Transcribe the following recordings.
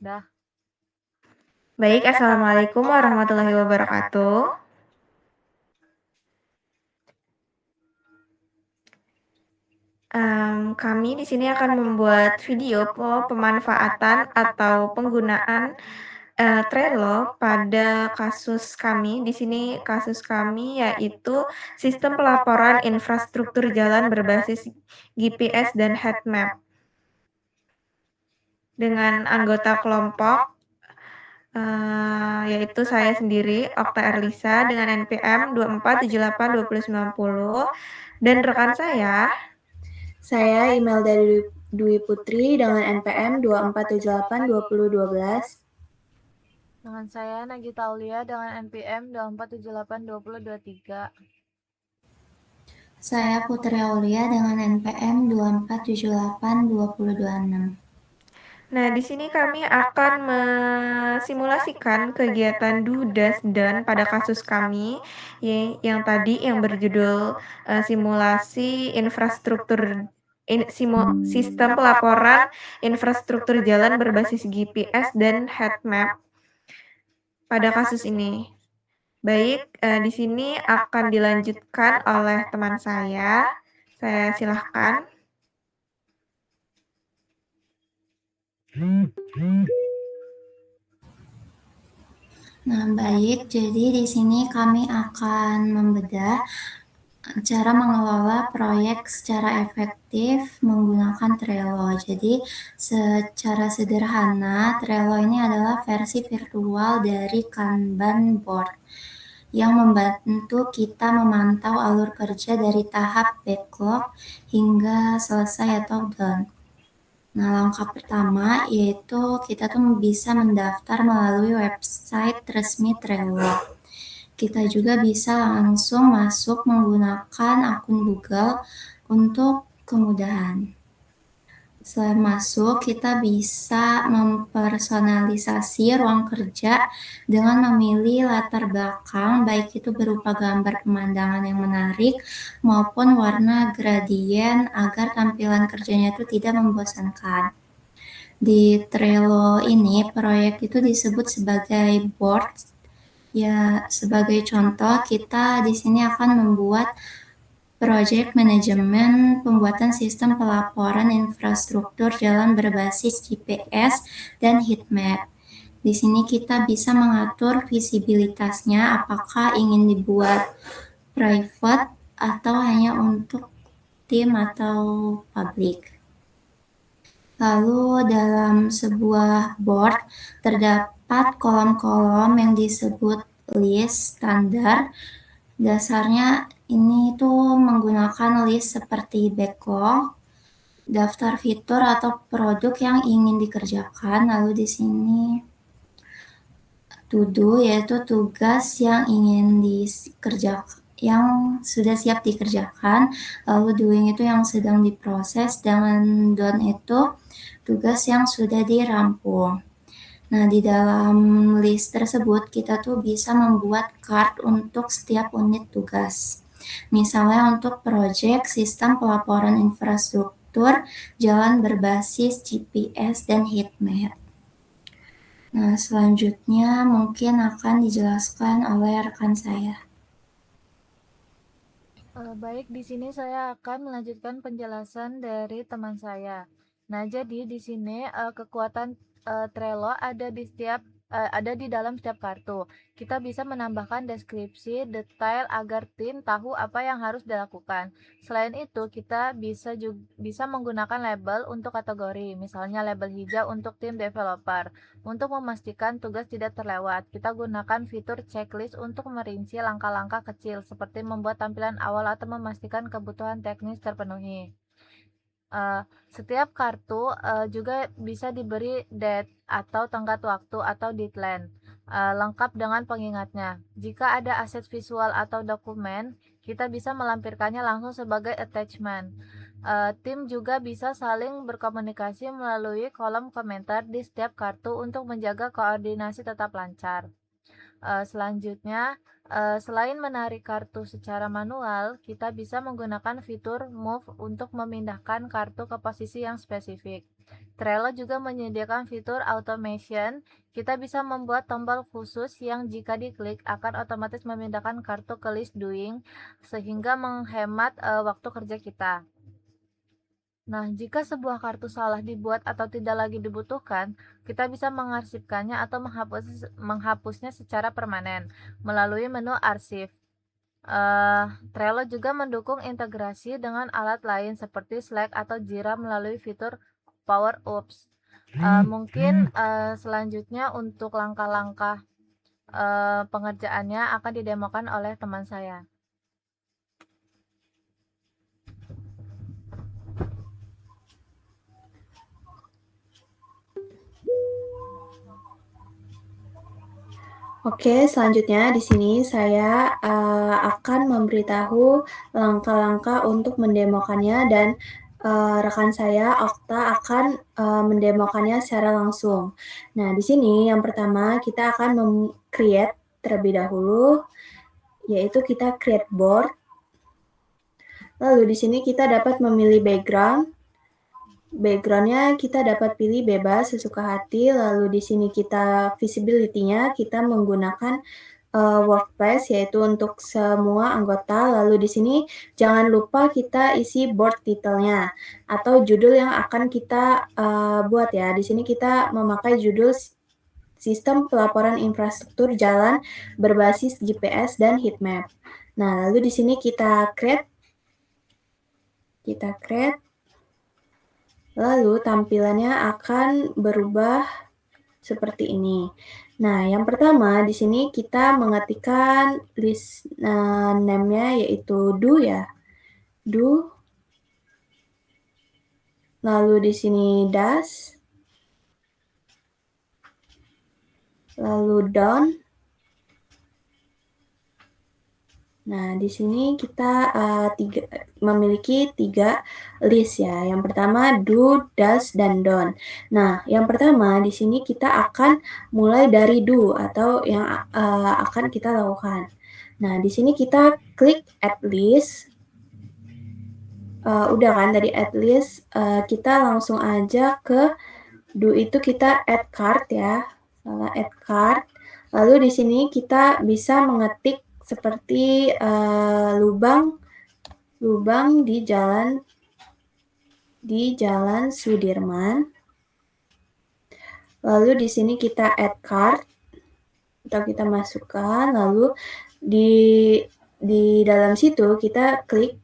Dah. Baik, Assalamualaikum warahmatullahi wabarakatuh. Kami di sini akan membuat video pemanfaatan atau penggunaan Trello pada kasus kami. Di sini kasus kami yaitu sistem pelaporan infrastruktur jalan berbasis GPS dan heat map. Dengan anggota kelompok yaitu saya sendiri, Okta Erlisa dengan NPM 24782090 dan rekan Saya Imelda Dwi Putri dengan NPM 24782012. Dengan saya Nagita Aulia dengan NPM 24782023. Saya Putri Aulia dengan NPM 24782026. Nah, di sini kami akan mensimulasikan kegiatan do, das, dan pada kasus kami yang tadi yang berjudul simulasi infrastruktur sistem pelaporan infrastruktur jalan berbasis GPS dan heat map pada kasus ini. Baik, di sini akan dilanjutkan oleh teman saya. Saya silahkan. Nah, baik. Jadi di sini kami akan membedah cara mengelola proyek secara efektif menggunakan Trello. Jadi, secara sederhana, Trello ini adalah versi virtual dari Kanban board yang membantu kita memantau alur kerja dari tahap backlog hingga selesai atau done. Nah, langkah pertama yaitu kita tuh bisa mendaftar melalui website resmi Trello. Kita juga bisa langsung masuk menggunakan akun Google untuk kemudahan. Setelah masuk, kita bisa mempersonalisasi ruang kerja dengan memilih latar belakang, baik itu berupa gambar pemandangan yang menarik maupun warna gradien agar tampilan kerjanya itu tidak membosankan. Di Trello ini, proyek itu disebut sebagai board. Ya, sebagai contoh, kita di sini akan membuat Project Manajemen Pembuatan Sistem Pelaporan Infrastruktur Jalan Berbasis GPS dan Heatmap. Di sini kita bisa mengatur visibilitasnya apakah ingin dibuat private atau hanya untuk tim atau publik. Lalu dalam sebuah board terdapat kolom-kolom yang disebut list standar. Dasarnya ini tuh menggunakan list seperti backlog, daftar fitur atau produk yang ingin dikerjakan. Lalu di sini to do yaitu tugas yang ingin dikerjakan, yang sudah siap dikerjakan. Lalu doing itu yang sedang diproses, dan done itu tugas yang sudah dirampung. Nah, di dalam list tersebut kita tuh bisa membuat card untuk setiap unit tugas. Misalnya untuk proyek sistem pelaporan infrastruktur jalan berbasis GPS dan heatmap. Nah, selanjutnya mungkin akan dijelaskan oleh rekan saya. Baik, di sini saya akan melanjutkan penjelasan dari teman saya. Nah, jadi di sini kekuatan Trello ada di dalam setiap kartu. Kita bisa menambahkan deskripsi detail agar tim tahu apa yang harus dilakukan. Selain itu, kita bisa menggunakan label untuk kategori, misalnya label hijau untuk tim developer. Untuk memastikan tugas tidak terlewat, kita gunakan fitur checklist untuk merinci langkah-langkah kecil seperti membuat tampilan awal atau memastikan kebutuhan teknis terpenuhi. Setiap kartu juga bisa diberi date atau tenggat waktu atau deadline lengkap dengan pengingatnya. Jika ada aset visual atau dokumen, kita bisa melampirkannya langsung sebagai attachment. Tim juga bisa saling berkomunikasi melalui kolom komentar di setiap kartu untuk menjaga koordinasi tetap lancar. Selanjutnya, selain menarik kartu secara manual, kita bisa menggunakan fitur Move untuk memindahkan kartu ke posisi yang spesifik. Trello juga menyediakan fitur automation. Kita bisa membuat tombol khusus yang jika diklik akan otomatis memindahkan kartu ke list doing, sehingga menghemat waktu kerja kita. Nah, jika sebuah kartu salah dibuat atau tidak lagi dibutuhkan, kita bisa mengarsipkannya atau menghapusnya secara permanen melalui menu arsip. Trello juga mendukung integrasi dengan alat lain seperti Slack atau Jira melalui fitur Power Ups. Mungkin selanjutnya untuk langkah-langkah pengerjaannya akan didemokan oleh teman saya. Oke, selanjutnya di sini saya akan memberitahu langkah-langkah untuk mendemokannya dan rekan saya Okta akan mendemokannya secara langsung. Nah, di sini yang pertama kita akan create terlebih dahulu, yaitu kita create board. Lalu di sini kita dapat memilih background. Backgroundnya kita dapat pilih bebas sesuka hati. Lalu di sini kita visibility-nya kita menggunakan workplace yaitu untuk semua anggota. Lalu di sini jangan lupa kita isi board title-nya atau judul yang akan kita buat ya. Di sini kita memakai judul Sistem Pelaporan Infrastruktur Jalan Berbasis GPS dan Heatmap. Nah, lalu di sini kita create. Lalu tampilannya akan berubah seperti ini. Nah, yang pertama di sini kita mengetikkan list name-nya yaitu do ya. Do. Lalu di sini does. Lalu done. Nah, di sini kita memiliki 3 list ya. Yang pertama do, does, dan don't. Nah, yang pertama di sini kita akan mulai dari do atau yang akan kita lakukan. Nah, di sini kita klik add list. Udah kan tadi add list, kita langsung aja ke do itu kita add card ya. Add card. Lalu di sini kita bisa mengetik seperti lubang di Jalan Sudirman. Lalu di sini kita add card atau kita masukkan, lalu di dalam situ kita klik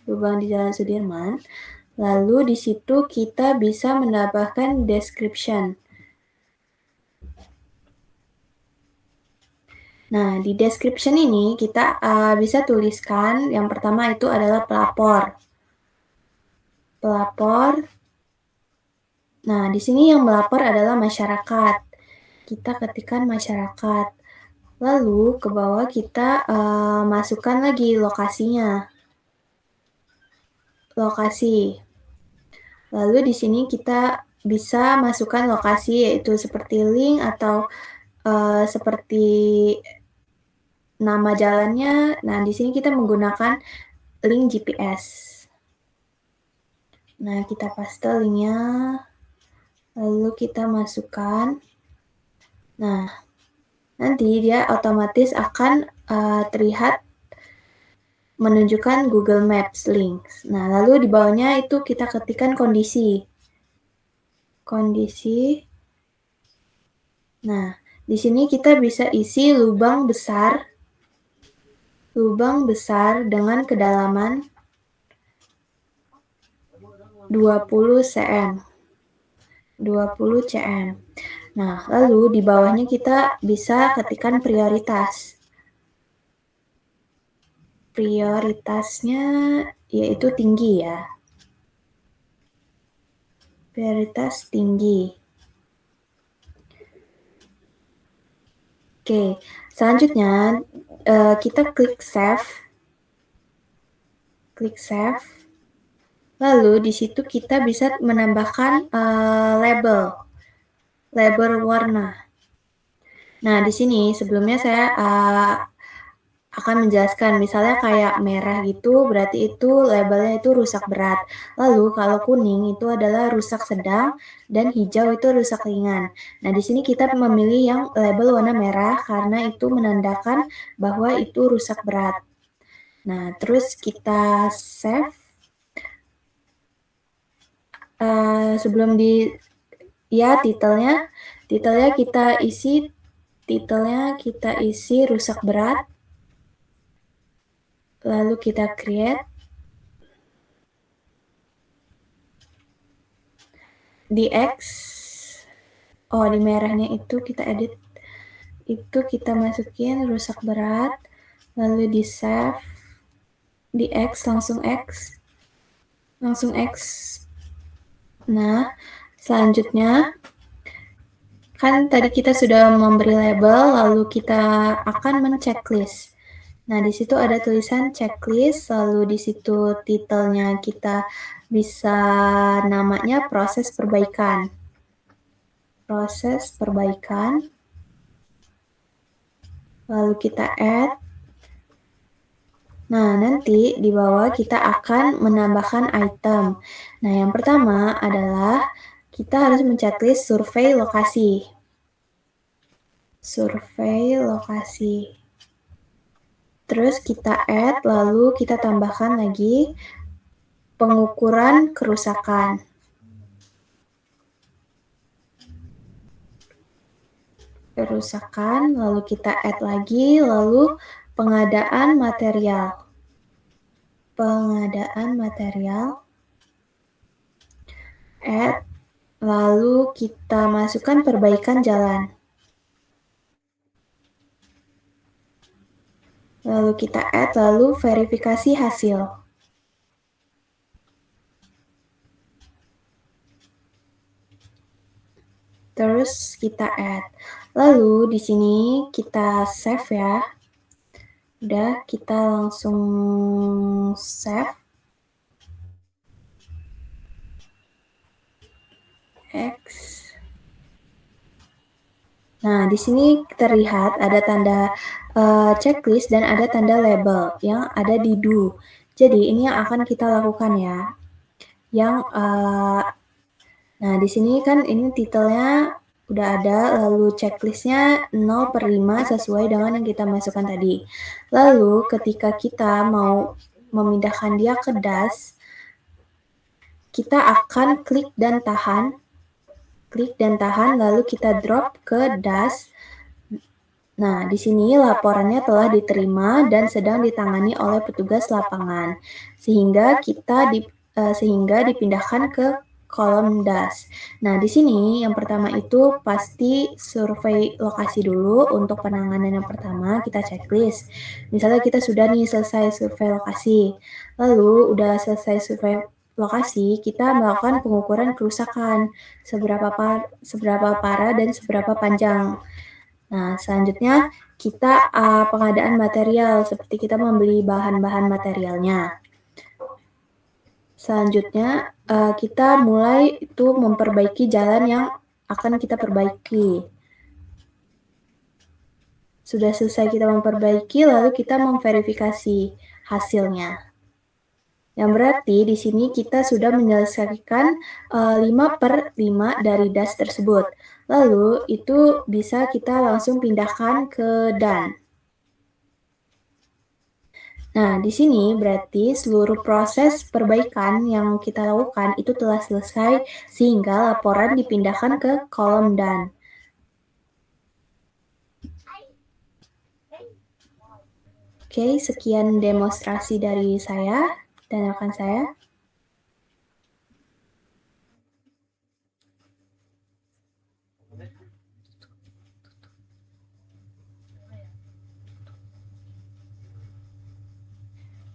lubang di Jalan Sudirman. Lalu di situ kita bisa menambahkan description. Nah, di description ini kita bisa tuliskan yang pertama itu adalah pelapor. Nah, di sini yang melapor adalah masyarakat. Kita ketikkan masyarakat. Lalu ke bawah kita masukkan lagi lokasinya. Lokasi. Lalu di sini kita bisa masukkan lokasi yaitu seperti link atau seperti nama jalannya. Nah, di sini kita menggunakan link GPS. Nah, kita paste linknya, lalu kita masukkan. Nah, nanti dia otomatis akan terlihat menunjukkan Google Maps link. Nah, lalu di bawahnya itu kita ketikkan kondisi. Nah, di sini kita bisa isi lubang besar dengan kedalaman 20 cm. Nah, lalu di bawahnya kita bisa ketikkan prioritas. Prioritasnya yaitu tinggi ya. Prioritas tinggi. Oke, selanjutnya kita klik save. Lalu di situ kita bisa menambahkan label warna. Nah, di sini sebelumnya saya akan menjelaskan, misalnya kayak merah gitu, berarti itu labelnya itu rusak berat. Lalu kalau kuning itu adalah rusak sedang, dan hijau itu rusak ringan. Nah, di sini kita memilih yang label warna merah karena itu menandakan bahwa itu rusak berat. Nah, terus kita save. Sebelum titelnya kita isi rusak berat. Lalu kita create. Di X, di merahnya itu kita edit, itu kita masukin rusak berat, lalu di save, di X, langsung X. Nah, selanjutnya, kan tadi kita sudah memberi label, lalu kita akan men-checklist. Nah, di situ ada tulisan checklist, lalu di situ titelnya kita bisa namanya proses perbaikan. Lalu kita add. Nah, nanti di bawah kita akan menambahkan item. Nah, yang pertama adalah kita harus men-checklist survei lokasi. Terus kita add, lalu kita tambahkan lagi pengukuran kerusakan. Lalu kita add lagi, lalu pengadaan material. Add, lalu kita masukkan perbaikan jalan. Lalu kita add, lalu verifikasi hasil. Terus kita add. Lalu di sini kita save ya. Udah, kita langsung save. X. Nah, di sini terlihat ada tanda checklist dan ada tanda label yang ada di do. Jadi ini yang akan kita lakukan ya. Nah, di sini kan ini titelnya udah ada, lalu checklistnya 0/5 sesuai dengan yang kita masukkan tadi. Lalu ketika kita mau memindahkan dia ke DAS, kita akan klik dan tahan, lalu kita drop ke DAS. Nah, di sini laporannya telah diterima dan sedang ditangani oleh petugas lapangan, sehingga dipindahkan ke kolom DAS. Nah, di sini yang pertama itu pasti survei lokasi dulu. Untuk penanganan yang pertama kita checklist. Misalnya kita sudah nih selesai survei lokasi. Lalu udah selesai survei lokasi, kita melakukan pengukuran kerusakan, seberapa parah dan seberapa panjang. Nah, selanjutnya kita pengadaan material, seperti kita membeli bahan-bahan materialnya. Selanjutnya, kita mulai itu memperbaiki jalan yang akan kita perbaiki. Sudah selesai kita memperbaiki, lalu kita memverifikasi hasilnya. Yang berarti di sini kita sudah menyelesaikan 5/5 dari DAS tersebut. Lalu itu bisa kita langsung pindahkan ke done. Nah, di sini berarti seluruh proses perbaikan yang kita lakukan itu telah selesai sehingga laporan dipindahkan ke kolom done. Oke, sekian demonstrasi dari saya dan rekan saya.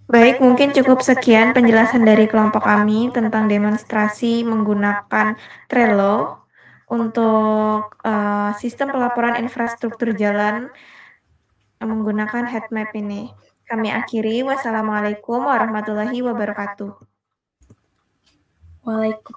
Baik, mungkin cukup sekian penjelasan dari kelompok kami tentang demonstrasi menggunakan Trello untuk sistem pelaporan infrastruktur jalan menggunakan heat map ini. Kami akhiri. Wassalamualaikum warahmatullahi wabarakatuh. Waalaikumsalam.